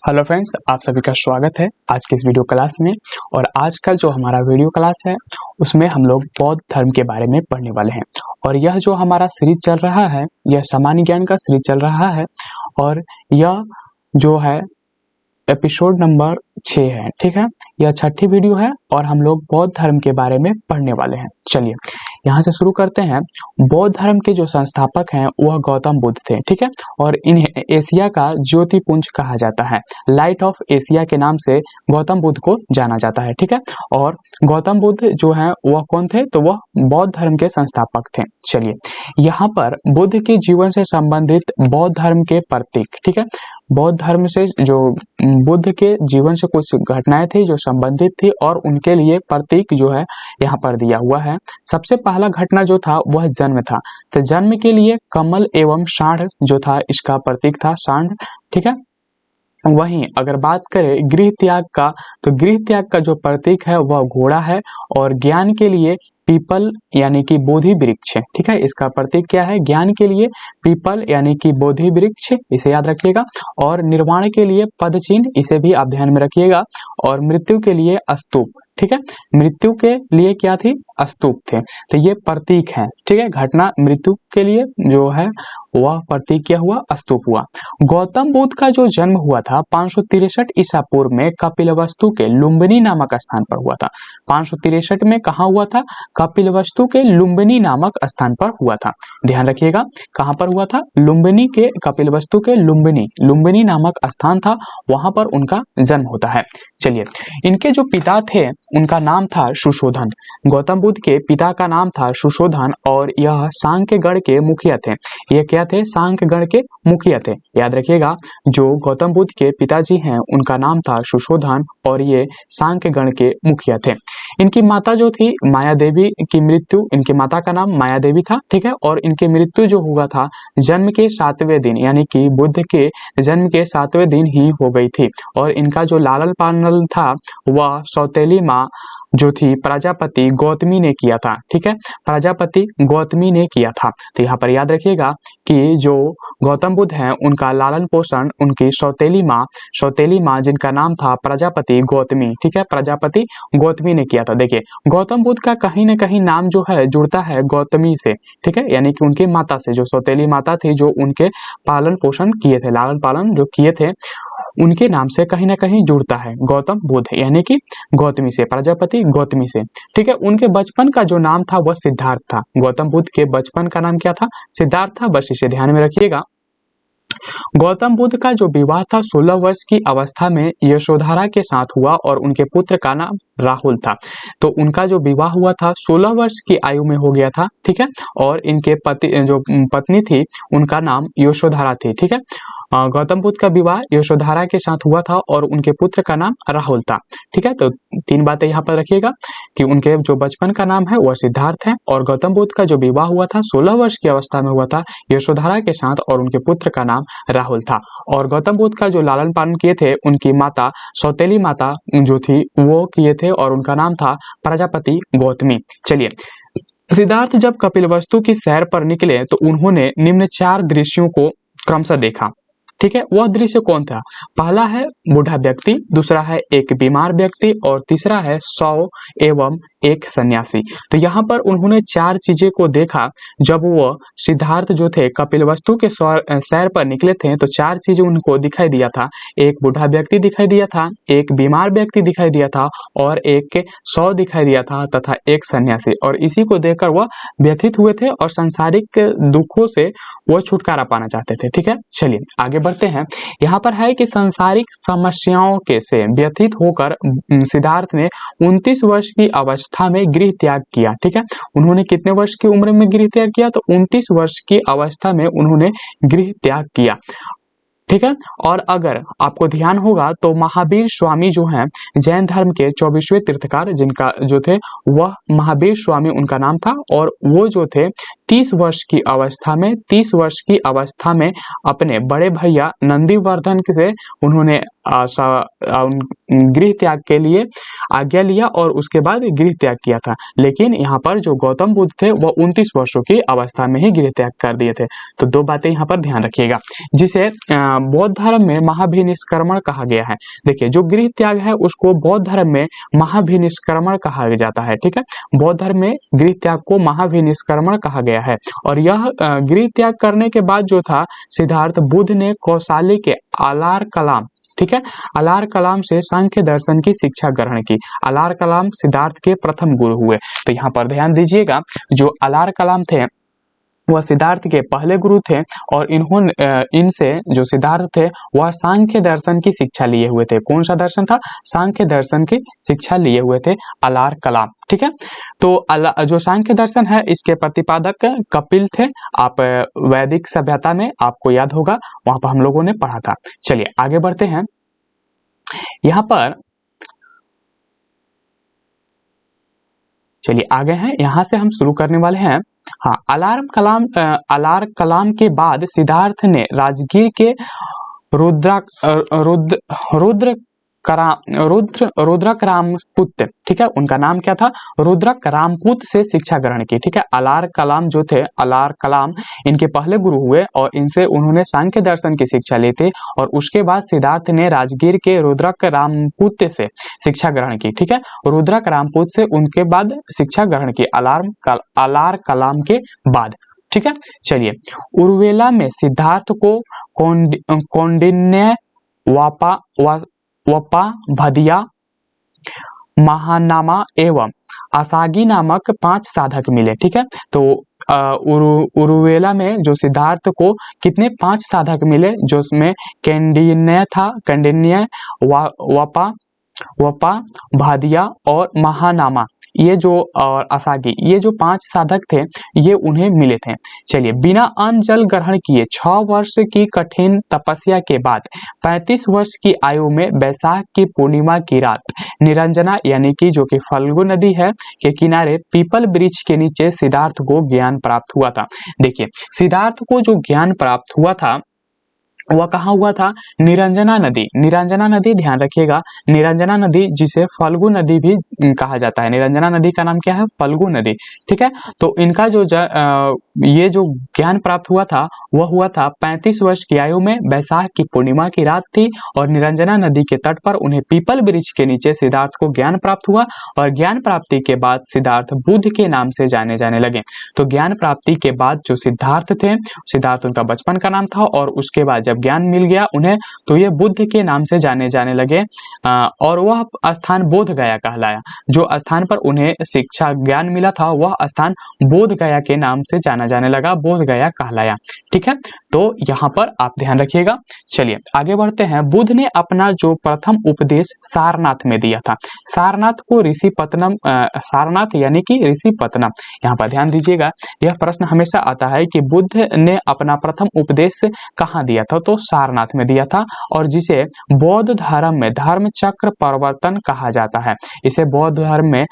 Hello friends, आप सभी का स्वागत है आज की इस वीडियो क्लास में। और आज का जो हमारा वीडियो क्लास है उसमें हम लोग बौद्ध धर्म के बारे में पढ़ने वाले हैं। और यह जो हमारा सीरीज चल रहा है यह सामान्य ज्ञान का सीरीज चल रहा है और यह जो है एपिसोड नंबर 6 है। ठीक है, यह छठी वीडियो है और हम लोग बौद्ध धर्म के बारे में पढ़ने वाले हैं। चलिए यहाँ से शुरू करते हैं। बौद्ध धर्म के जो संस्थापक हैं वह गौतम बुद्ध थे। ठीक है, और इन्हें एशिया का ज्योतिपुंज कहा जाता है। लाइट ऑफ एशिया के नाम से गौतम बुद्ध को जाना जाता है। ठीक है, और गौतम बुद्ध जो है वह कौन थे, तो वह बौद्ध धर्म के संस्थापक थे। चलिए यहाँ पर बुद्ध के जीवन से संबंधित बौद्ध धर्म के प्रतीक, ठीक है, बौद्ध धर्म से जो बुद्ध के जीवन से कुछ घटनाएं थी जो संबंधित थी और उनके लिए प्रतीक जो है यहाँ पर दिया हुआ है। सबसे पहला घटना जो था वह जन्म था। तो जन्म के लिए कमल एवं सांड जो था इसका प्रतीक था, सांड। ठीक है, वहीं अगर बात करें गृह त्याग का, तो गृह त्याग का जो प्रतीक है वह घोड़ा है। और ज्ञान के लिए पीपल यानी कि बोधि वृक्ष। ठीक है, इसका प्रतीक क्या है, ज्ञान के लिए पीपल यानी कि बोधि वृक्ष, इसे याद रखिएगा। और निर्वाण के लिए पद चिन्ह, इसे भी आप ध्यान में रखिएगा। और मृत्यु के लिए स्तूप। ठीक है, मृत्यु के लिए क्या थी, स्तूप थे। तो ये प्रतीक है। ठीक है, घटना मृत्यु के लिए जो है वह प्रतीक क्या हुआ, स्तूप हुआ। गौतम बुद्ध का जो जन्म हुआ था 563 ईसा पूर्व में कपिलवस्तु के लुम्बिनी नामक स्थान पर हुआ था। 563 में कहाँ हुआ था, कपिलवस्तु के लुम्बिनी नामक स्थान पर हुआ था। ध्यान रखिएगा कहाँ पर हुआ था, लुम्बिनी के, कपिलवस्तु के लुम्बिनी नामक स्थान था, वहां पर उनका जन्म होता है। चलिए इनके जो पिता थे उनका नाम था सुशोधन। गौतम बुद्ध के पिता का नाम था सुशोधन और यह सांख्य गण के मुखिया थे। ये क्या थे, सांख्य गण के मुखिया थे। याद रखिएगा जो गौतम बुद्ध के पिताजी हैं उनका नाम था सुशोधन और ये सांख्य गण के मुखिया थे। इनकी माता जो थी माया देवी की मृत्यु, इनकी माता का नाम माया देवी था। ठीक है, और इनकी मृत्यु जो हुआ था जन्म के 7वें दिन यानी कि बुद्ध के जन्म के 7वें दिन ही हो गई थी। और इनका जो लालन पालन था वह सौतेली माँ जो थी प्रजापति गौतमी ने किया था। ठीक है, प्रजापति गौतमी ने किया था। तो यहाँ पर याद रखिएगा कि जो गौतम बुद्ध हैं उनका लालन पोषण उनकी सौतेली माँ जिनका नाम था प्रजापति गौतमी, ठीक है, प्रजापति गौतमी ने किया था। देखिए गौतम बुद्ध का कहीं ना कहीं नाम जो है जुड़ता है गौतमी से। ठीक है, यानी कि उनकी माता से, जो सौतेली माता थी जो उनके पालन पोषण किए थे, लालन पालन जो किए थे, उनके नाम से कहीं ना कहीं जुड़ता है गौतम बुद्ध यानी कि गौतमी से, प्रजापति गौतमी से। ठीक है, उनके बचपन का जो नाम था वह सिद्धार्थ था। गौतम बुद्ध के बचपन का नाम क्या था, सिद्धार्थ था। बस इसे ध्यान में रखिएगा। गौतम बुद्ध का जो विवाह था 16 वर्ष की अवस्था में यशोधरा के साथ हुआ और उनके पुत्र का नाम राहुल था। तो उनका जो विवाह हुआ था 16 वर्ष की आयु में हो गया था। ठीक है, और इनके जो पत्नी थी उनका नाम यशोधरा थी। ठीक है, गौतम बुद्ध का विवाह यशोधरा के साथ हुआ था और उनके पुत्र का नाम राहुल था। ठीक है, तो 3 बातें यहाँ पर रखिएगा कि उनके जो बचपन का नाम है वह सिद्धार्थ है और गौतम बुद्ध का जो विवाह हुआ था 16 वर्ष की अवस्था में हुआ था यशोधरा के साथ और उनके पुत्र का नाम राहुल था। और गौतम बुद्ध का जो लालन पालन किए थे उनकी माता सौतेली माता जो थी वो किए थे और उनका नाम था प्रजापति गौतमी। चलिए सिद्धार्थ जब कपिलवस्तु की सैर पर निकले तो उन्होंने निम्न 4 दृश्यों को क्रमशः देखा। ठीक है, वह दृश्य कौन था, पहला है बूढ़ा व्यक्ति, दूसरा है एक बीमार व्यक्ति और तीसरा है 100 एवं एक सन्यासी। तो यहाँ पर उन्होंने 4 चीजें को देखा जब वो सिद्धार्थ जो थे कपिलवस्तु के सैर पर निकले थे। तो 4 चीजें उनको दिखाई दिया था, एक बूढ़ा व्यक्ति दिखाई दिया था, एक बीमार व्यक्ति दिखाई दिया था और एक 100 दिखाई दिया था तथा एक सन्यासी। और इसी को देखकर वह व्यथित हुए थे और सांसारिक दुखों से वो छुटकारा पाना चाहते थे। ठीक है, चलिए आगे बढ़ते हैं। यहाँ पर है कि सांसारिक समस्याओं के से व्यथित होकर सिद्धार्थ ने 29 वर्ष की अवस्था में गृह त्याग किया। ठीक है, उन्होंने कितने वर्ष की उम्र में गृह त्याग किया, तो 29 वर्ष की अवस्था में उन्होंने गृह त्याग किया। ठीक है, और अगर आपको ध्यान होगा तो महावीर स्वामी जो हैं जैन धर्म के 24वें तीर्थकार जिनका जो थे वह महावीर स्वामी उनका नाम था और वो जो थे 30 वर्ष की अवस्था में अपने बड़े भैया नंदीवर्धन से उन्होंने गृह त्याग के लिए आज्ञा लिया और उसके बाद गृह त्याग किया था। लेकिन यहाँ पर जो गौतम बुद्ध थे वह 29 वर्षों की अवस्था में ही गृह त्याग कर दिए थे। तो दो बातें यहाँ पर ध्यान रखिएगा, जिसे बौद्ध धर्म में महाभिनिष्क्रमण कहा गया है। देखिए, जो गृह त्याग है उसको बौद्ध धर्म में महाभिनिष्क्रमण कहा जाता है। ठीक है, बौद्ध धर्म में गृह त्याग को महाभिनिष्क्रमण कहा गया है। और यह गृह त्याग करने के बाद जो था, सिद्धार्थ बुद्ध ने कौशाली के अलार कलाम, ठीक है, अलार कलाम से सांख्य दर्शन की शिक्षा ग्रहण की। अलार कलाम सिद्धार्थ के प्रथम गुरु हुए। तो यहाँ पर ध्यान दीजिएगा, जो अलार कलाम थे वह सिद्धार्थ के पहले गुरु थे और इनसे जो सिद्धार्थ थे वह सांख्य दर्शन की शिक्षा लिए हुए थे। कौन सा दर्शन था? सांख्य दर्शन की शिक्षा लिए हुए थे अलार कलाम। ठीक है, तो जो सांख्य दर्शन है इसके प्रतिपादक कपिल थे। आप वैदिक सभ्यता में आपको याद होगा, वहां पर हम लोगों ने पढ़ा था। चलिए आगे बढ़ते हैं। यहाँ पर चलिए आगे हैं, यहां से हम शुरू करने वाले हैं। हाँ, अलार कलाम के बाद सिद्धार्थ ने राजगीर के रुद्रक रामपुत, ठीक है, उनका नाम क्या था? रुद्रक रामपुत से शिक्षा ग्रहण की। ठीक है, अलार कलाम जो थे, अलार कलाम इनके पहले गुरु हुए और इनसे उन्होंने सांख्य दर्शन की शिक्षा ली थी। और उसके बाद सिद्धार्थ ने राजगीर के रुद्रक रामपुत से शिक्षा ग्रहण की। ठीक है, रुद्रक रामपुत से उनके बाद शिक्षा ग्रहण की अलार कलाम के बाद। ठीक है, चलिए, उर्वेला में सिद्धार्थ को कौंडिन्य, वपा, भदिया, महानामा एवं असागी नामक 5 साधक मिले। ठीक है, तो उरुवेला में जो सिद्धार्थ को कितने 5 साधक मिले, जो उसमें कौंडिन्य था, कौंडिन्य, वपा, भादिया और महानामा, ये जो और असागी, ये जो 5 साधक थे ये उन्हें मिले थे। चलिए, बिना अन्न जल ग्रहण किए 6 वर्ष की कठिन तपस्या के बाद 35 वर्ष की आयु में वैशाख की पूर्णिमा की रात निरंजना यानी कि जो कि फल्गु नदी है के किनारे पीपल वृक्ष के नीचे सिद्धार्थ को ज्ञान प्राप्त हुआ था। देखिए, सिद्धार्थ को जो ज्ञान प्राप्त हुआ था वह कहाँ हुआ था? निरंजना नदी। निरंजना नदी, ध्यान रखिएगा, निरंजना नदी जिसे फल्गु नदी भी कहा जाता है। निरंजना नदी का नाम क्या है? फल्गु नदी। ठीक है, तो इनका जो ये जो ज्ञान प्राप्त हुआ था वह हुआ था 35 वर्ष की आयु में, वैशाख की पूर्णिमा की रात थी और निरंजना नदी के तट पर उन्हें पीपल वृक्ष के नीचे सिद्धार्थ को ज्ञान प्राप्त हुआ। और ज्ञान प्राप्ति के बाद सिद्धार्थ बुद्ध के नाम से जाने लगे। तो ज्ञान प्राप्ति के बाद जो सिद्धार्थ थे, सिद्धार्थ उनका बचपन का नाम था और उसके बाद जब ज्ञान मिल गया उन्हें तो ये बुद्ध के नाम से जाने लगे। और वह स्थान बोध गया कहलाया। जो स्थान पर उन्हें शिक्षा ज्ञान मिला था वह स्थान बोध गया के नाम से जाने लगा, बोध गया कहलाया। ठीक है, तो यहाँ पर आप ध्यान रखिएगा। चलिए आगे बढ़ते हैं। बुद्ध ने अपना जो प्रथम उपदेश सारनाथ में दिया था। सारनाथ को ऋषिपत्तनम, सारनाथ यानी कि ऋषिपत्तनम, यहाँ पर ध्यान दीजिएगा, यह प्रश्न हमेशा आता है कि बुद्ध ने अपना प्रथम उपदेश कहाँ दिया था? तो सारनाथ में दिया था, और जिसे बौद्ध धर्म में धर्म चक्र परिवर्तन कहा जाता है। इसे बौद्ध धर्म में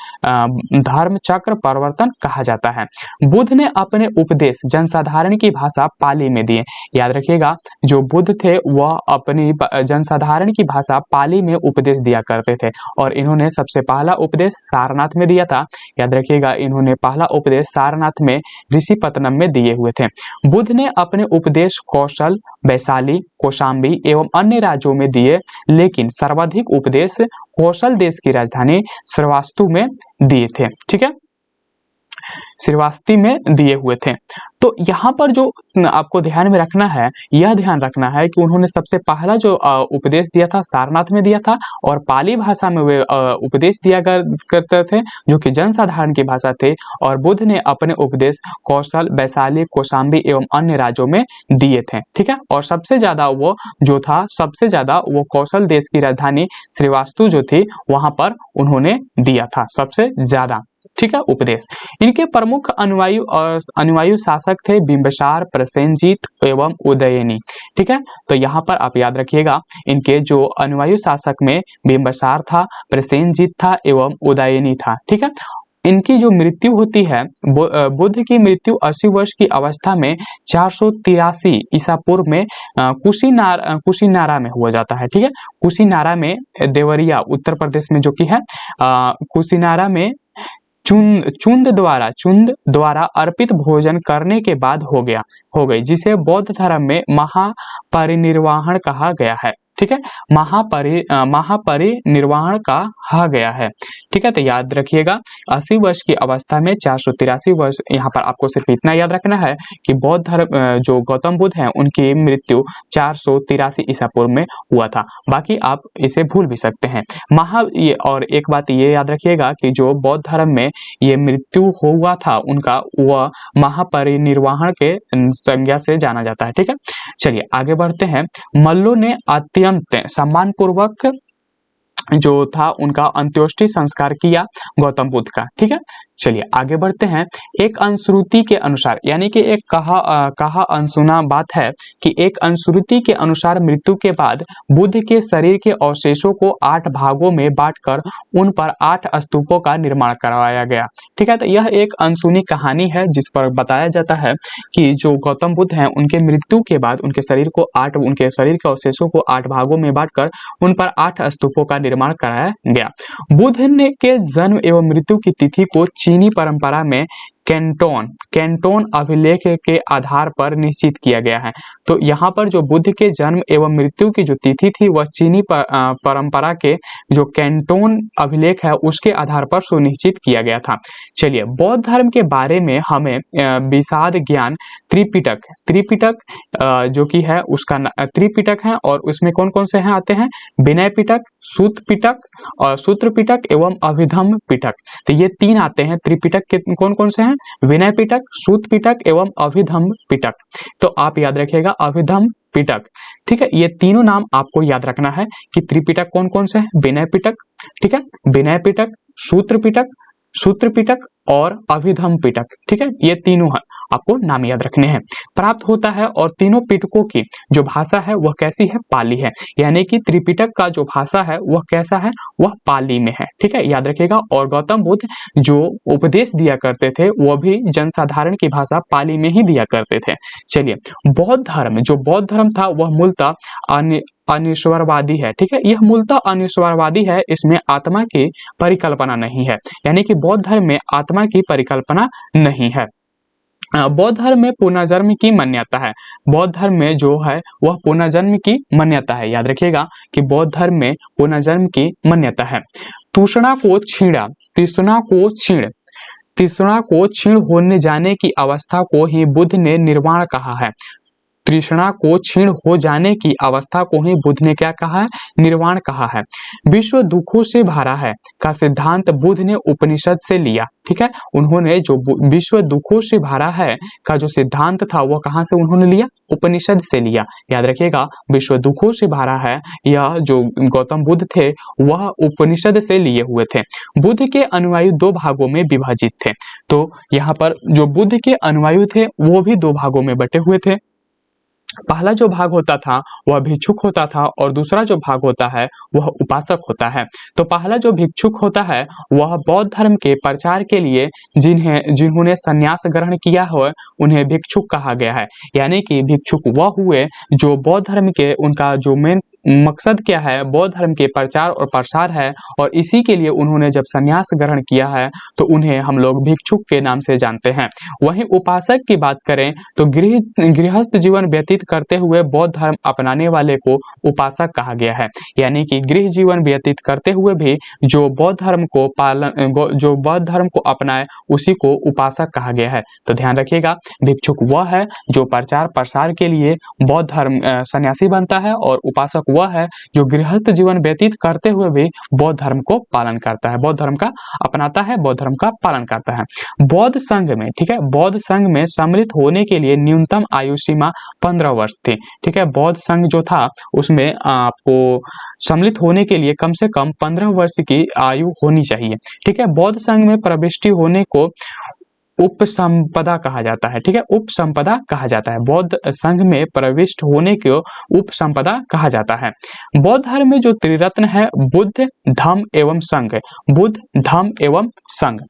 धर्म चक्र परिवर्तन कहा जाता है। बुद्ध ने अपने उपदेश जनसाधारण की भाषा पाली में दिए। याद रखिएगा, जो बुद्ध थे वह अपनी जनसाधारण की भाषा पाली में उपदेश दिया करते थे और इन्होंने सबसे पहला उपदेश सारनाथ में दिया था। याद रखिएगा, इन्होंने पहला उपदेश सारनाथ में ऋषिपत्तनम में दिए हुए थे। बुद्ध ने अपने उपदेश कौशल, वैशाली, कौशाम्बी एवं अन्य राज्यों में दिए, लेकिन सर्वाधिक उपदेश कौशल देश की राजधानी श्रावस्ती में दिए थे। ठीक है, श्रावस्ती में दिए हुए थे। तो यहाँ पर जो आपको ध्यान में रखना है, यह ध्यान रखना है कि उन्होंने सबसे पहला जो उपदेश दिया था सारनाथ में दिया था और पाली भाषा में वे उपदेश दिया करते थे जो कि जनसाधारण की भाषा थे। और बुद्ध ने अपने उपदेश कौशल, वैशाली, कौशाम्बी एवं अन्य राज्यों में दिए थे। ठीक है, और सबसे ज्यादा वो जो था, सबसे ज्यादा वो कौशल देश की राजधानी श्रावस्ती जो थी वहां पर उन्होंने दिया था सबसे ज्यादा। ठीक है, उपदेश। इनके प्रमुख अनुयायी शासक थे बिंबिसार, प्रसेनजीत एवं उदयनी। ठीक है, तो यहाँ पर आप याद रखिएगा, इनके जो अनुयायी शासक में बिंबिसार था, प्रसेनजीत था एवं उदयनी था। ठीक है, इनकी जो मृत्यु होती है, बुद्ध की मृत्यु 80 वर्ष की अवस्था में 483 ईसा पूर्व में कुशीनारा में हुआ जाता है। ठीक है, कुशीनारा में, देवरिया उत्तर प्रदेश में जो कि है, कुशीनारा में चुंद द्वारा अर्पित भोजन करने के बाद हो गई, जिसे बौद्ध धर्म में महापरिनिर्वाण कहा गया है। ठीक है, महापरिनिर्वाण कहा गया है। ठीक है, तो याद रखिएगा 80 वर्ष की अवस्था में 483 वर्ष, यहाँ पर आपको सिर्फ इतना याद रखना है कि बौद्ध धर्म जो गौतम बुद्ध हैं उनकी मृत्यु 483 ईसा पूर्व में हुआ था। बाकी आप इसे भूल भी सकते हैं। और एक बात ये याद रखिएगा कि जो बौद्ध धर्म में ये मृत्यु हुआ था उनका, वह महापरिनिर्वाण के संज्ञा से जाना जाता है। ठीक है, चलिए आगे बढ़ते हैं। मल्लों ने अत्यंत सम्मान पूर्वक जो था उनका अंत्योष्टि संस्कार किया गौतम बुद्ध का। ठीक है, चलिए आगे बढ़ते हैं। एक अनुश्रुति के अनुसार, यानी कि एक कहा अनसुना बात है कि एक अनुश्रुति के अनुसार मृत्यु के बाद बुद्ध के शरीर के अवशेषों को 8 भागों में बांटकर उन पर 8 स्तूपों का निर्माण करवाया गया। ठीक है, तो यह एक अनसुनी कहानी है जिस पर बताया जाता है कि जो गौतम बुद्ध हैं उनके मृत्यु के बाद उनके शरीर के अवशेषों को 8 भागों में बांटकर उन पर 8 स्तूपों का निर्माण कराया गया। बुद्ध ने के जन्म एवं मृत्यु की तिथि को चीनी परंपरा में कैंटोन अभिलेख के आधार पर निश्चित किया गया है। तो यहाँ पर जो बुद्ध के जन्म एवं मृत्यु की जो तिथि थी वह चीनी परंपरा के जो कैंटोन अभिलेख है उसके आधार पर सुनिश्चित किया गया था। चलिए, बौद्ध धर्म के बारे में हमें विषाद ज्ञान त्रिपिटक जो कि है उसका त्रिपिटक है, और उसमें कौन कौन से हैं आते हैं, विनय पिटक, सूत पिटक और सूत्र पिटक एवं अभिधम्म पिटक। तो ये 3 आते हैं। त्रिपिटक के कौन कौन से हैं, विनय पिटक, सूत पिटक एवं अभिधम्म पिटक। तो आप याद रखिएगा अभिधम्म पिटक। ठीक है, ये तीनों नाम आपको याद रखना है कि त्रिपिटक कौन कौन से हैं, विनय पिटक, ठीक है, विनय पिटक, सूत्र पिटक और अभिधम्म पिटक। ठीक है, ये तीनों है, आपको नाम याद रखने हैं। प्राप्त होता है, और तीनों पिटकों की जो भाषा है वह कैसी है, पाली है। यानी कि त्रिपिटक का जो भाषा है वह कैसा है, वह पाली में है। ठीक है, याद रखिएगा। और गौतम बुद्ध जो उपदेश दिया करते थे वह भी जनसाधारण की भाषा पाली में ही दिया करते थे। चलिए, बौद्ध धर्म था वह मूलतः अनिश्वरवादी है। ठीक है, यह मूलतः अनिश्वरवादी है, इसमें आत्मा की परिकल्पना नहीं है। यानी कि बौद्ध धर्म में आत्मा की परिकल्पना नहीं है। बौद्ध धर्म में पुनर्जन्म की मान्यता है। बौद्ध धर्म में जो है वह पुनर्जन्म की मान्यता है। याद रखिएगा कि बौद्ध धर्म में पुनर्जन्म की मान्यता है। तृष्णा को क्षीण होने जाने की अवस्था को ही बुद्ध ने निर्वाण कहा है। तृष्णा को क्षीण हो जाने की अवस्था को ही बुद्ध ने क्या कहा है, निर्वाण कहा है। विश्व दुखों से भरा है का सिद्धांत बुद्ध ने उपनिषद से लिया। ठीक है, उन्होंने जो विश्व दुखों से भरा है का जो सिद्धांत था वह कहाँ से उन्होंने लिया, उपनिषद से लिया। याद रखिएगा, विश्व दुखों से भरा है यह जो गौतम बुद्ध थे वह उपनिषद से लिए हुए थे। बुद्ध के अनुयायी 2 भागों में विभाजित थे। तो यहाँ पर जो बुद्ध के अनुयायी थे वो भी 2 भागों में बटे हुए थे। पहला जो भाग होता था वह भिक्षुक होता था, और दूसरा जो भाग होता है वह उपासक होता है। तो पहला जो भिक्षुक होता है वह बौद्ध धर्म के प्रचार के लिए जिन्होंने संन्यास ग्रहण किया हो उन्हें भिक्षुक कहा गया है। यानी कि भिक्षुक वह हुए जो बौद्ध धर्म के, उनका जो मेन मकसद क्या है, बौद्ध धर्म के प्रचार और प्रसार है, और इसी के लिए उन्होंने जब संन्यास ग्रहण किया है तो उन्हें हम लोग भिक्षुक के नाम से जानते हैं। वहीं उपासक की बात करें तो गृहस्थ जीवन व्यतीत करते हुए बौद्ध धर्म अपनाने वाले को उपासक कहा गया है। यानी कि गृह जीवन व्यतीत करते हुए भी जो बौद्ध धर्म को अपनाए उसी को उपासक कहा गया है। तो ध्यान रखिएगा, भिक्षुक वह है जो प्रचार प्रसार के लिए बौद्ध धर्म सन्यासी बनता है, और उपासक वह है जो गृहस्थ जीवन व्यतीत करते हुए भी बौद्ध धर्म को पालन करता है, बौद्ध धर्म का अपनाता है, बौद्ध धर्म का पालन करता है। बौद्ध संघ में, ठीक है, बौद्ध संघ में सम्मिलित होने के लिए न्यूनतम आयु सीमा 15 वर्ष थी। ठीक है, बौद्ध संघ जो था उसमें आपको सम्मिलित होने के लिए कम से कम 15 वर्ष की आयु होनी चाहिए। ठीक है, बौद्ध संघ में प्रविष्टि होने को उपसंपदा कहा जाता है। ठीक है, उपसंपदा कहा जाता है। बौद्ध संघ में प्रविष्ट होने को उपसंपदा कहा जाता है। बौद्ध धर्म में जो त्रिरत्न है बुद्ध, धम्म एवं संघ, बुद्ध, धम्म एवं संघ।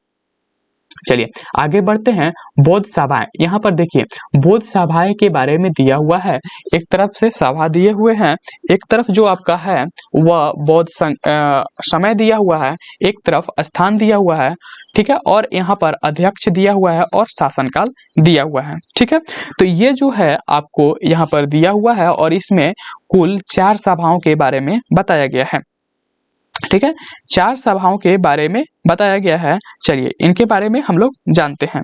चलिए आगे बढ़ते हैं। बौद्ध सभाएं, यहाँ पर देखिए बौद्ध सभाएं के बारे में दिया हुआ है। एक तरफ से सभा दिए हुए हैं, एक तरफ जो आपका है वह बौद्ध समय दिया हुआ है, एक तरफ स्थान दिया हुआ है, ठीक है, और यहाँ पर अध्यक्ष दिया हुआ है और शासनकाल दिया हुआ है, ठीक है। तो ये जो है आपको यहाँ पर दिया हुआ है और इसमें कुल 4 सभाओं के बारे में बताया गया है, ठीक है। 4 सभाओं के बारे में बताया गया है। चलिए इनके बारे में हम लोग जानते हैं।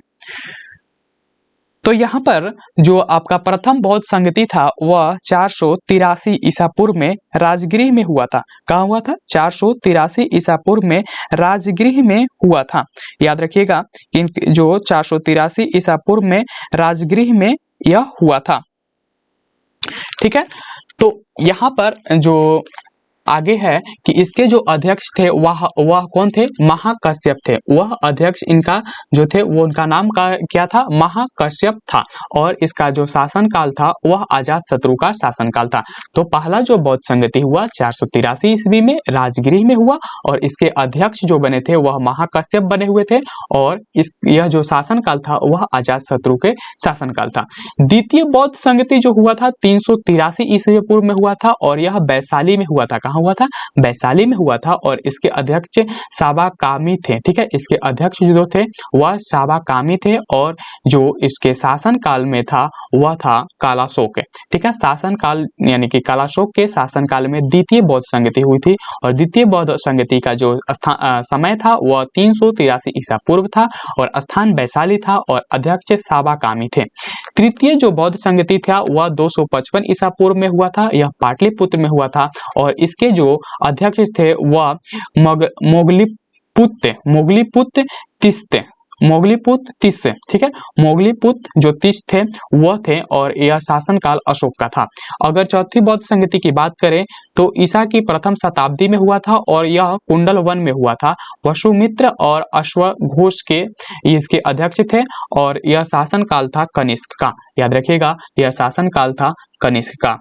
तो यहाँ पर जो आपका प्रथम बौद्ध संगति था वह 483 ईसा पूर्व में राजगृह में हुआ था। कहाँ हुआ था? 483 ईसा पूर्व में राजगृह में हुआ था। याद रखिएगा इन जो 483 ईसा पूर्व में राजगृह में यह हुआ था, ठीक है। तो यहाँ पर जो आगे है कि इसके जो अध्यक्ष थे वह कौन थे? महाकश्यप थे। वह अध्यक्ष इनका जो थे वो उनका नाम का क्या था? महाकश्यप था। और इसका जो शासन काल था वह अजातशत्रु का शासन काल था। तो पहला जो बौद्ध संगति हुआ 483 ईस्वी में राजगृह में हुआ और इसके अध्यक्ष जो बने थे वह महाकश्यप बने हुए थे और यह जो शासन काल था वह अजातशत्रु के शासन काल था। द्वितीय बौद्ध संगति जो हुआ था 383 ईस्वी पूर्व में हुआ था और यह वैशाली में हुआ था। कहाँ हुआ था? वैशाली में हुआ था और इसके अध्यक्ष साबाकामी थे, ठीक है। इसके अध्यक्ष जो थे वह साबाकामी थे और जो इसके शासन काल में था वह था कालाशोक, ठीक है। शासन काल यानी कि कालाशोक के शासन काल में द्वितीय बौद्ध संगति हुई थी और द्वितीय बौद्ध संगति का जो समय था वह 383 ईसा पूर्व था और स्थान वैशाली था और अध्यक्ष साबाकामी थे। तृतीय जो बौद्ध संगति था वह 255 ईसा पूर्व में हुआ था। यह पाटलिपुत्र में हुआ था और इसके जो अध्यक्ष थे वह मोगलीपुत्र तिस्से, ठीक है। मोगलीपुत्र जो तिस थे वह थे और यह शासनकाल अशोक का था। अगर चौथी बौद्ध संगति की बात करें तो ईसा की प्रथम शताब्दी में हुआ था और यह कुंडल वन में हुआ था। वसुमित्र और अश्वघोष के इसके अध्यक्ष थे और यह शासनकाल था कनिष्क का। याद रखिएगा यह शासनकाल था कनिष्क का।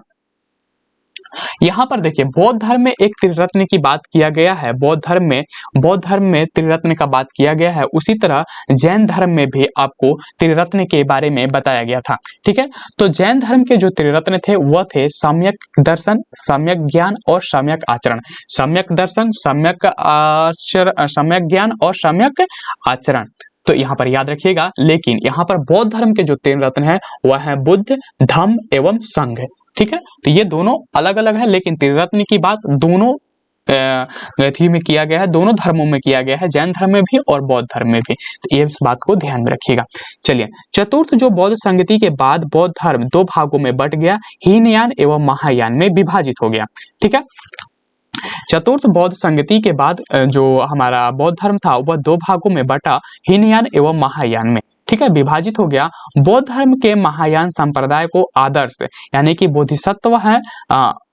यहाँ पर देखिए बौद्ध धर्म में एक त्रिरत्न की बात किया गया है। बौद्ध धर्म में त्रिरत्न का बात किया गया है। उसी तरह जैन धर्म में भी आपको त्रिरत्न के बारे में बताया गया था, ठीक है। तो जैन धर्म के जो त्रिरत्न थे वह थे सम्यक दर्शन, सम्यक ज्ञान और सम्यक आचरण। सम्यक दर्शन, सम्यक ज्ञान और सम्यक आचरण। तो यहाँ पर याद रखिएगा। लेकिन यहाँ पर बौद्ध धर्म के जो तीन रत्न है वह है बुद्ध, धम्म एवं संघ, ठीक है। तो ये दोनों अलग अलग है लेकिन त्रिरत्न की बात दोनों थी में किया गया है, दोनों धर्मों में किया गया है, जैन धर्म में भी और बौद्ध धर्म में भी। तो ये इस बात को ध्यान में रखिएगा। चलिए चतुर्थ जो बौद्ध संगति के बाद बौद्ध धर्म दो भागों में बट गया, हीनयान एवं महायान में विभाजित हो गया, ठीक है। चतुर्थ बौद्ध संगति के बाद जो हमारा बौद्ध धर्म था वह दो भागों में बटा, हीनयान एवं महायान में, ठीक है, विभाजित हो गया। बौद्ध धर्म के महायान संप्रदाय को आदर्श यानी कि बोधिसत्व है,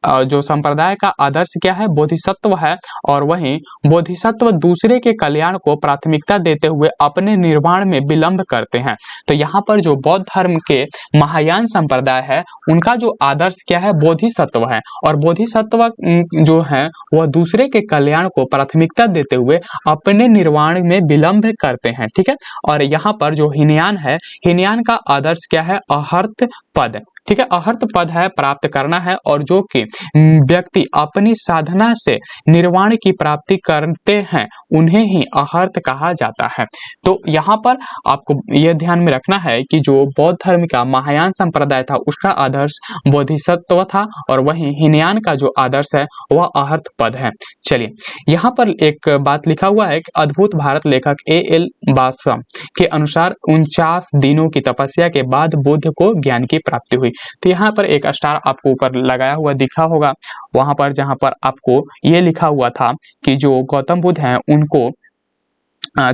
जो संप्रदाय का आदर्श क्या है? बोधिसत्व है। और वहीं बोधिसत्व दूसरे के कल्याण को प्राथमिकता देते हुए अपने निर्वाण में विलंब करते हैं। तो यहाँ पर जो बौद्ध धर्म के महायान संप्रदाय है उनका जो आदर्श क्या है? बोधिसत्व है। और बोधिसत्व जो है वह दूसरे के कल्याण को प्राथमिकता देते हुए अपने निर्वाण में विलंब करते हैं, ठीक है। और यहाँ पर जो हीनयान है, हीनयान का आदर्श क्या है? अहर्त पद, ठीक है। अहर्त पद है, प्राप्त करना है और जो कि व्यक्ति अपनी साधना से निर्वाण की प्राप्ति करते हैं उन्हें ही अहर्त कहा जाता है। तो यहाँ पर आपको यह ध्यान में रखना है कि जो बौद्ध धर्म का महायान संप्रदाय था उसका आदर्श बोधिसत्व था और वहीं हीनयान का जो आदर्श है वह अहर्त पद है। चलिए यहाँ पर एक बात लिखा हुआ है कि अद्भुत भारत लेखक A.L. बासम के अनुसार 49 दिनों की तपस्या के बाद बुद्ध को ज्ञान की प्राप्ति हुई। तो यहाँ पर एक स्टार आपको ऊपर लगाया हुआ दिखा होगा, वहां पर जहां पर आपको ये लिखा हुआ था कि जो गौतम बुद्ध हैं उनको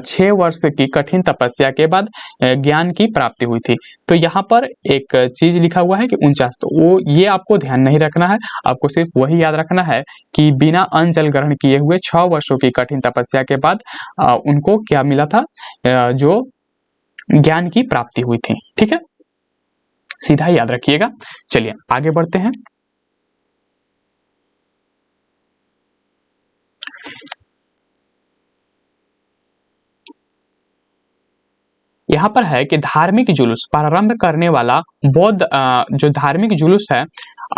6 वर्ष की कठिन तपस्या के बाद ज्ञान की प्राप्ति हुई थी। तो यहाँ पर एक चीज लिखा हुआ है कि 49, तो वो ये आपको ध्यान नहीं रखना है, आपको सिर्फ वही याद रखना है कि बिना अन्न जल ग्रहण किए हुए 6 वर्षों की कठिन तपस्या के बाद उनको क्या मिला था? जो ज्ञान की प्राप्ति हुई थी, ठीक है, सीधा याद रखिएगा। चलिए आगे बढ़ते हैं। यहाँ पर है कि धार्मिक जुलूस प्रारंभ करने वाला बौद्ध जो धार्मिक जुलूस है,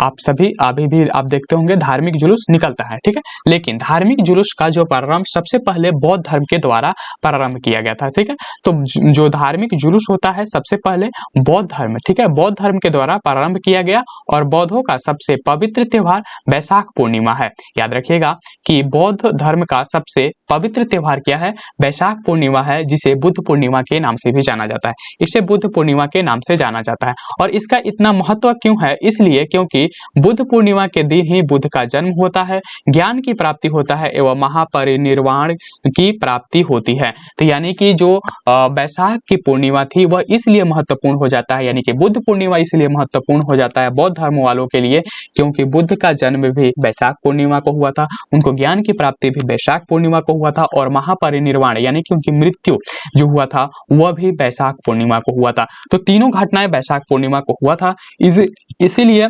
आप सभी अभी भी आप देखते होंगे धार्मिक जुलूस निकलता है, ठीक है। लेकिन धार्मिक जुलूस का जो प्रारंभ सबसे पहले बौद्ध धर्म के द्वारा प्रारंभ किया गया था, ठीक है। तो जो धार्मिक जुलूस होता है सबसे पहले बौद्ध धर्म, ठीक है, बौद्ध धर्म के द्वारा प्रारंभ किया गया और बौद्धों का सबसे पवित्र त्योहार बैसाख पूर्णिमा है। याद रखिएगा कि बौद्ध धर्म का सबसे पवित्र त्योहार क्या है, बैसाख पूर्णिमा है, जिसे बुद्ध पूर्णिमा के नाम से भी जाना जाता है। इसे बुद्ध पूर्णिमा के नाम से जाना जाता है। और इसका इतना महत्व क्यों है, इसलिए क्योंकि बुद्ध पूर्णिमा के दिन ही बुद्ध का जन्म होता है, ज्ञान की प्राप्ति होता है एवं महापरिनिर्वाण की प्राप्ति होती है। तो यानी कि जो बैसाख की पूर्णिमा थी वह इसलिए महत्वपूर्ण हो जाता है, यानी कि बुद्ध पूर्णिमा इसलिए महत्वपूर्ण हो जाता है बौद्ध धर्म वालों के लिए, क्योंकि बुद्ध का जन्म भी बैसाख पूर्णिमा को हुआ था, उनको ज्ञान की प्राप्ति भी बैसाख पूर्णिमा को हुआ था और महापरिनिर्वाण यानी कि उनकी मृत्यु जो हुआ था वह भी बैसाख पूर्णिमा को हुआ था। तो तीनों घटनाएं बैसाख पूर्णिमा को हुआ था। इसीलिए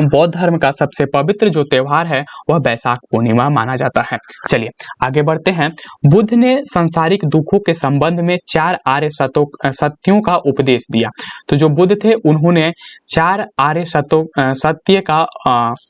बौद्ध धर्म का सबसे पवित्र जो त्योहार है वह बैसाख पूर्णिमा माना जाता है। चलिए आगे बढ़ते हैं। बुद्ध ने सांसारिक दुखों के संबंध में 4 आर्य सत्यों का उपदेश दिया। तो जो बुद्ध थे उन्होंने 4 आर्य सत्य का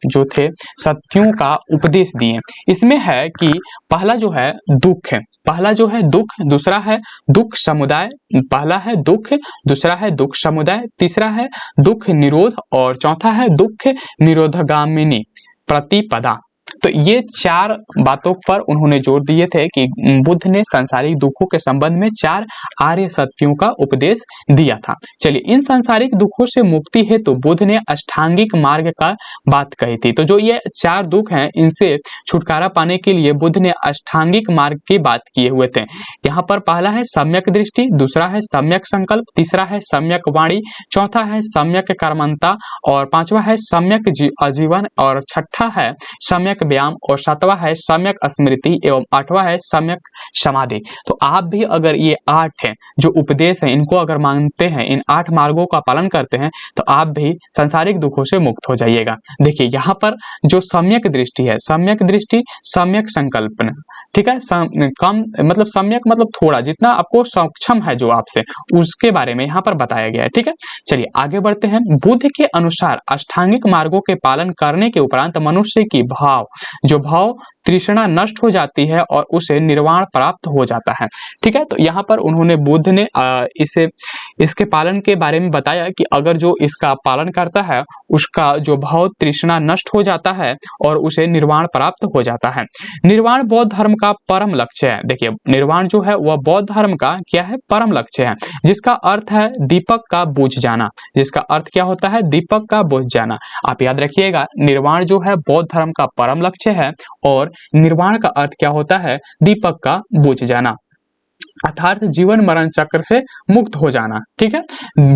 जो थे सत्यों का उपदेश दिए। इसमें है कि पहला जो है दुख है, पहला जो है दुख, दूसरा है दुख समुदाय, पहला है दुख, दूसरा है दुख समुदाय, तीसरा है दुख निरोध और चौथा है दुख निरोधगामिनी प्रतिपदा। तो ये 4 बातों पर उन्होंने जोर दिए थे कि बुद्ध ने सांसारिक दुखों के संबंध में 4 आर्य सत्यों का उपदेश दिया था। चलिए इन सांसारिक दुखों से मुक्ति हेतु तो बुद्ध ने अष्टांगिक मार्ग का बात कही थी। तो जो ये 4 दुख हैं इनसे छुटकारा पाने के लिए बुद्ध ने अष्टांगिक मार्ग की बात किए हुए थे। यहाँ पर पहला है सम्यक दृष्टि, दूसरा है सम्यक संकल्प, तीसरा है सम्यक वाणी, चौथा है सम्यक कर्मंता और पांचवा है सम्यक आजीवन और छठा है सम्यक व्यायाम और सातवां है सम्यक स्मृति एवं 8वां है सम्यक समाधि। तो आप भी अगर ये 8 है जो उपदेश है इनको अगर मानते हैं, इन 8 मार्गों का पालन करते हैं तो आप भी सांसारिक दुखों से मुक्त हो जाइएगा। देखिए यहाँ पर जो सम्यक दृष्टि है, सम्यक दृष्टि, सम्यक संकल्पना, ठीक है, कम मतलब सम्यक मतलब थोड़ा, जितना आपको सक्षम है जो आपसे, उसके बारे में यहाँ पर बताया गया है, ठीक है। चलिए आगे बढ़ते हैं। बुद्ध के अनुसार अष्टांगिक मार्गों के पालन करने के उपरांत मनुष्य की जो भाव तृष्णा नष्ट हो जाती है और उसे निर्वाण प्राप्त हो जाता है, ठीक है। तो यहाँ पर उन्होंने बुद्ध ने इसके पालन के बारे में बताया कि अगर जो इसका पालन करता है उसका जो भाव तृष्णा नष्ट हो जाता है और उसे निर्वाण प्राप्त हो जाता है। निर्वाण बौद्ध धर्म का परम लक्ष्य है। देखिए निर्वाण जो है वह बौद्ध धर्म का क्या है, परम लक्ष्य है, जिसका अर्थ है दीपक का बुझ जाना। जिसका अर्थ क्या होता है, दीपक का बुझ जाना। आप याद रखिएगा निर्वाण जो है बौद्ध धर्म का परम लक्ष्य है और निर्वाण का अर्थ क्या होता है, दीपक का बुझ जाना, अर्थात जीवन मरण चक्र से मुक्त हो जाना, ठीक है।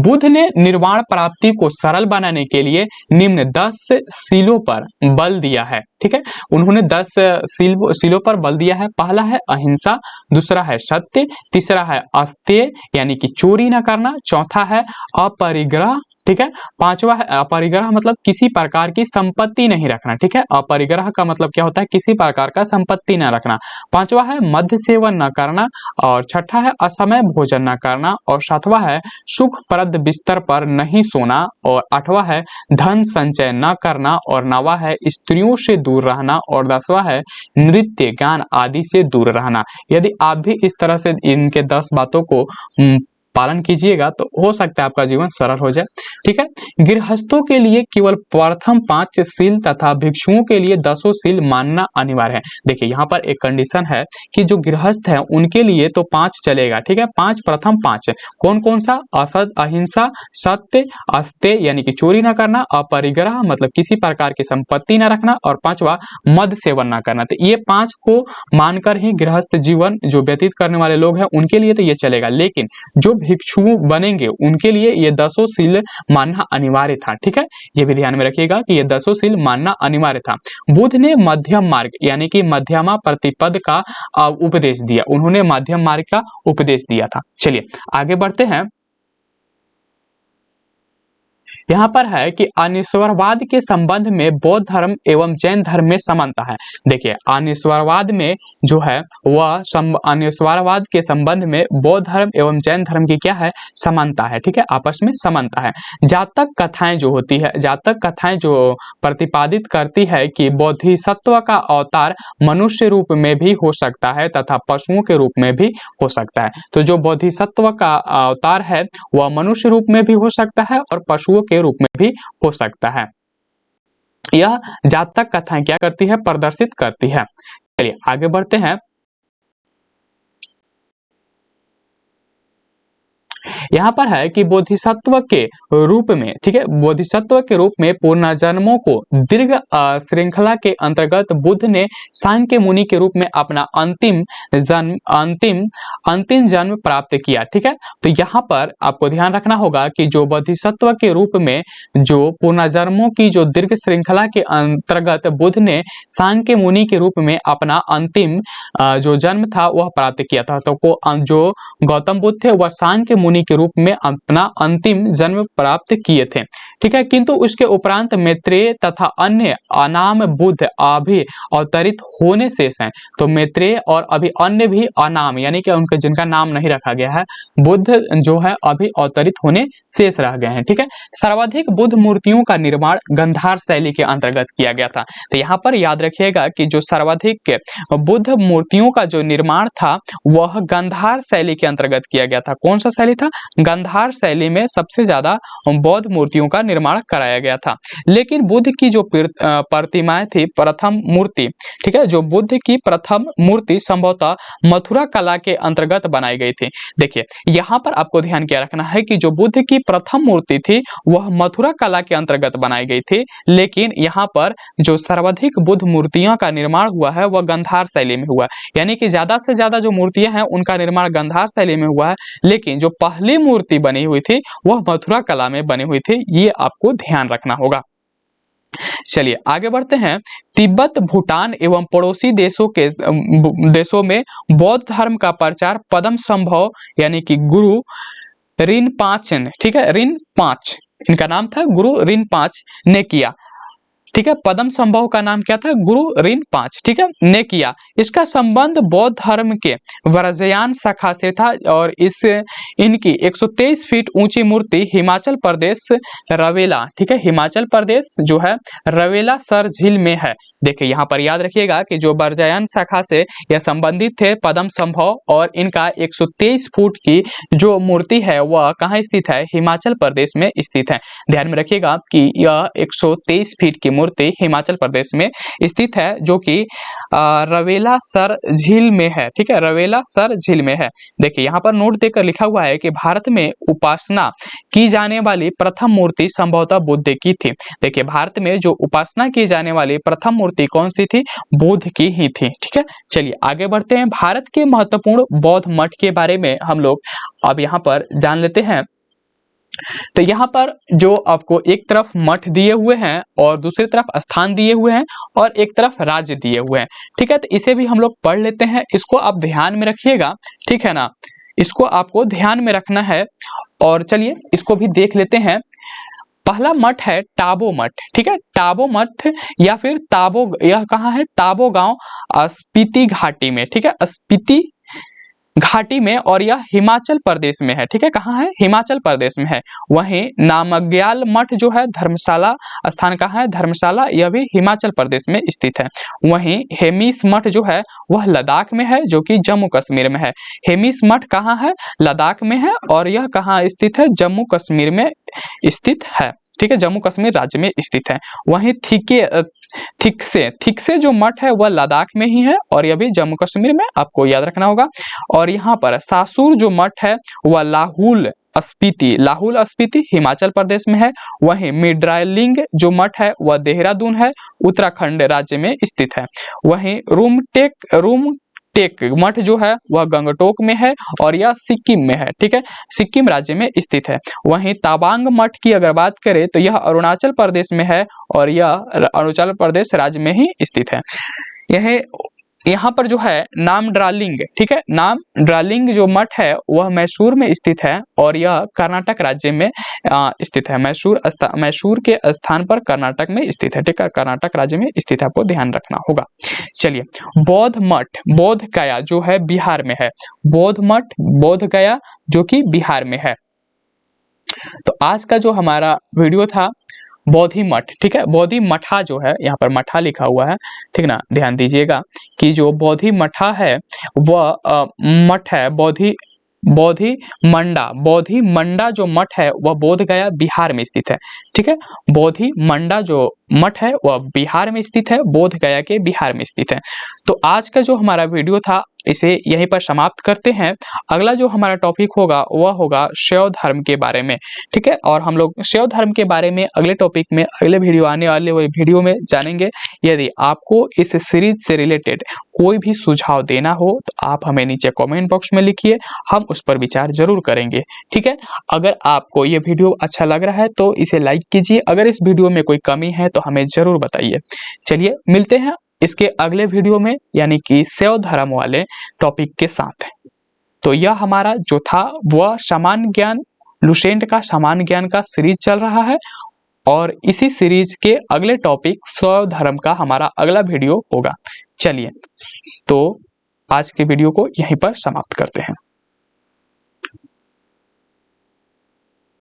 बुद्ध ने निर्वाण प्राप्ति को सरल बनाने के लिए निम्न 10 सीलों पर बल दिया है, ठीक है। उन्होंने 10 सीलों पर बल दिया है। पहला है अहिंसा, दूसरा है सत्य, तीसरा है अस्तेय यानी कि चोरी न करना, चौथा है अपरिग्रह, ठीक है, पांचवा है अपरिग्रह मतलब किसी प्रकार की संपत्ति नहीं रखना, ठीक है। अपरिग्रह का मतलब क्या होता है, किसी प्रकार का संपत्ति न रखना। पांचवा है मद्य सेवन न करना और छठा है असमय भोजन न करना और सातवां है सुखप्रद बिस्तर पर नहीं सोना और आठवां है धन संचय न करना और नौवां है स्त्रियों से दूर रहना और 10वां है नृत्य गान आदि से दूर रहना। यदि आप भी इस तरह से इनके 10 बातों को पालन कीजिएगा तो हो सकता है आपका जीवन सरल हो जाए, ठीक है। गृहस्थों के लिए केवल प्रथम 5 सील तथा भिक्षुओं के लिए 10 सील मानना अनिवार्य है। देखिए यहाँ पर एक कंडीशन है कि जो गृहस्थ है उनके लिए तो 5 चलेगा, ठीक है, 5 प्रथम 5 कौन कौन सा, असद अहिंसा, सत्य, अस्तेय यानी कि चोरी ना करना, अपरिग्रह मतलब किसी प्रकार की संपत्ति ना रखना और 5वां मद सेवन ना करना। तो ये 5 को मानकर ही गृहस्थ जीवन जो व्यतीत करने वाले लोग हैं उनके लिए तो ये चलेगा, लेकिन जो भिक्षु बनेंगे उनके लिए ये 10 सील मानना अनिवार्य था, ठीक है। ये भी ध्यान में रखिएगा कि ये 10 सील मानना अनिवार्य था। बुद्ध ने मध्यम मार्ग यानी कि मध्यमा प्रतिपद का उपदेश दिया। उन्होंने मध्यम मार्ग का उपदेश दिया था। चलिए आगे बढ़ते हैं। यहाँ पर है कि अनिश्वरवाद के संबंध में बौद्ध धर्म एवं जैन धर्म में समानता है। देखिए, अनिश्वरवाद में जो है वह अनिश्वरवाद के संबंध में बौद्ध धर्म एवं जैन धर्म की क्या है, समानता है। ठीक है, आपस में समानता है। जातक कथाएं जो होती है, जातक कथाएं जो प्रतिपादित करती है कि बोधिसत्व का अवतार मनुष्य रूप में भी हो सकता है तथा पशुओं के रूप में भी हो सकता है। तो जो बोधिसत्व का अवतार है वह मनुष्य रूप में भी हो सकता है और पशुओं के रूप में भी हो सकता है। यह जातक कथाएं क्या करती है, प्रदर्शित करती है। चलिए आगे बढ़ते हैं। यहाँ पर है कि बोधिसत्व के रूप में, ठीक है, बोधिसत्व के रूप में पुनर्जन्मों को दीर्घ श्रृंखला के अंतर्गत बुद्ध ने सांख्य मुनि के रूप में अपना अंतिम जन्म प्राप्त किया। ठीक है, तो यहाँ पर आपको ध्यान रखना होगा कि जो बोधिसत्व के रूप में जो पुनर्जन्मों की जो दीर्घ श्रृंखला के अंतर्गत बुद्ध ने सांख्य मुनि के रूप में अपना अंतिम जो जन्म था वह प्राप्त किया था। तो जो गौतम बुद्ध थे वह सांख्य मुनि के रूप में अपना अंतिम जन्म प्राप्त किए थे। ठीक है, किंतु उसके उपरांत मैत्रेय तथा अन्य अनाम बुद्ध अभी अवतरित होने शेष हैं। तो मैत्रेय और अभी अन्य भी अनाम यानी कि उनके जिनका नाम नहीं रखा गया है, बुद्ध जो है अभी अवतरित होने शेष रह गए हैं। ठीक है, सर्वाधिक बुद्ध मूर्तियों का निर्माण गंधार शैली के अंतर्गत किया गया था। तो यहाँ पर याद रखिएगा कि जो सर्वाधिक बुद्ध मूर्तियों का जो निर्माण था वह गंधार शैली के अंतर्गत किया गया था। कौन सा शैली था? गंधार शैली में सबसे ज्यादा बौद्ध मूर्तियों का निर्माण कराया गया था। लेकिन बुद्ध की जो प्रतिमाएं थी, प्रथम मूर्ति, ठीक है, जो बुद्ध की प्रथम मूर्ति संभवतः मथुरा कला के अंतर्गत बनाई गई थी। देखिए यहाँ पर आपको ध्यान क्या रखना है कि जो बुद्ध की प्रथम मूर्ति थी वह मथुरा कला के अंतर्गत बनाई गई थी, लेकिन यहाँ पर जो सर्वाधिक बुद्ध मूर्तियों का निर्माण हुआ है वह गंधार शैली में हुआ है। यानी कि ज्यादा से ज्यादा जो मूर्तियां हैं उनका निर्माण गंधार शैली में हुआ है, लेकिन जो पहली मूर्ति बनी हुई थी वह मथुरा कला में बनी हुई थी। ये आपको ध्यान रखना होगा। चलिए आगे बढ़ते हैं। तिब्बत, भूटान एवं पड़ोसी देशों में बौद्ध धर्म का प्रचार पदम संभव यानी कि गुरु रिनपाच, ठीक है, रिनपाच इनका नाम था, गुरु रिनपाच ने किया। ठीक है, पदम संभव का नाम क्या था? गुरु रिनपाच, ठीक है, ने किया। इसका संबंध बौद्ध धर्म के वज्रयान शाखा से था और इनकी 123 फीट ऊंची मूर्ति हिमाचल प्रदेश रवेला, ठीक है, हिमाचल प्रदेश जो है रवेला सर झील में है। देखिए यहाँ पर याद रखिएगा कि जो वज्रयान शाखा से यह संबंधित थे पदम संभव, और इनका 123 फुट की जो मूर्ति है वह कहाँ स्थित है? हिमाचल प्रदेश में स्थित है। ध्यान में रखिएगा कि यह 123 फीट की मूर्ति हिमाचल प्रदेश में स्थित है, जो कि रवेला सर झील में है। ठीक है, रवेला सर झील में है। देखिए यहाँ पर नोट देकर लिखा हुआ है कि भारत में उपासना की जाने वाली प्रथम मूर्ति संभवतः बुद्ध की थी। देखिए भारत में जो उपासना की जाने वाली प्रथम मूर्ति कौन सी थी? बुद्ध की ही थी। ठीक है, चलिए आगे बढ़ते हैं। भारत के महत्वपूर्ण बौद्ध मठ के बारे में हम लोग अब यहाँ पर जान लेते हैं। तो यहाँ पर जो आपको एक तरफ मठ दिए हुए हैं और दूसरी तरफ स्थान दिए हुए हैं और एक तरफ राज्य दिए हुए हैं। ठीक है, तो इसे भी हम लोग पढ़ लेते हैं। इसको आप ध्यान में रखिएगा, ठीक है ना, इसको आपको ध्यान में रखना है। और चलिए इसको भी देख लेते हैं। पहला मठ है टाबो मठ। ठीक है, टाबो मठ या फिर ताबो, यह कहाँ है? ताबो गांव, स्पीति घाटी में। ठीक है, स्पीति घाटी में, और यह हिमाचल प्रदेश में है। ठीक है, कहाँ है? हिमाचल प्रदेश में है। वहीं नामग्याल मठ जो है धर्मशाला स्थान कहाँ है? धर्मशाला, यह भी हिमाचल प्रदेश में स्थित है। वहीं हेमिस मठ जो है वह लद्दाख में है, जो कि जम्मू कश्मीर में है। हेमिस मठ कहाँ है? लद्दाख में है, और यह कहाँ स्थित है? जम्मू कश्मीर में स्थित है। ठीक है, जम्मू कश्मीर राज्य में स्थित है। वहीं थिकसे जो मठ है वह लद्दाख में ही है, और यह भी जम्मू कश्मीर में, आपको याद रखना होगा। और यहाँ पर सासुर जो मठ है वह लाहुल स्पीति हिमाचल प्रदेश में है। वहीं मिड्रालिंग जो मठ है वह देहरादून है, उत्तराखंड राज्य में स्थित है। वहीं रूमटेक मठ जो है वह गंगटोक में है, और यह सिक्किम में है। ठीक है, सिक्किम राज्य में स्थित है। वहीं ताबांग मठ की अगर बात करें तो यह अरुणाचल प्रदेश में है, और यह अरुणाचल प्रदेश राज्य में ही स्थित है। यह यहाँ पर जो है नामड्रालिंग, ठीक है, नामड्रालिंग जो मठ है वह मैसूर में स्थित है और यह कर्नाटक राज्य में स्थित है। मैसूर के स्थान पर कर्नाटक में स्थित है, ठीक है, कर्नाटक राज्य में स्थित है, आपको ध्यान रखना होगा। चलिए, बौद्ध मठ बोध गया जो है बिहार में है, बौद्ध मठ बोध गया जो कि बिहार में है। तो आज का जो हमारा वीडियो था बोधि मठ, ठीक है, बोधि मठा जो है, यहाँ पर मठा लिखा हुआ है, ठीक ना, ध्यान दीजिएगा कि जो बोधि मठा है वह मठ है बोधि मंडा जो मठ है वह बोध गया बिहार में स्थित है, ठीक है, बोधि मंडा जो मठ है वह बिहार में स्थित है, बोध गया के बिहार में स्थित है। तो आज का जो हमारा वीडियो था इसे यहीं पर समाप्त करते हैं। अगला जो हमारा टॉपिक होगा वह होगा शैव धर्म के बारे में, ठीक है, और हम लोग शैव धर्म के बारे में अगले टॉपिक में अगले वीडियो आने वाले वीडियो में जानेंगे। यदि आपको इस सीरीज से रिलेटेड कोई भी सुझाव देना हो तो आप हमें नीचे कमेंट बॉक्स में लिखिए, हम उस पर विचार जरूर करेंगे, ठीक है। अगर आपको ये वीडियो अच्छा लग रहा है तो इसे लाइक कीजिए, अगर इस वीडियो में कोई कमी है तो हमें जरूर बताइए। चलिए मिलते हैं इसके अगले वीडियो में, यानी कि शैव धर्म वाले टॉपिक के साथ। तो यह हमारा जो था वह सामान्य ज्ञान, लुसेंट का सामान्य ज्ञान का सीरीज चल रहा है और इसी सीरीज के अगले टॉपिक शैव धर्म का हमारा अगला वीडियो होगा। चलिए, तो आज के वीडियो को यहीं पर समाप्त करते हैं।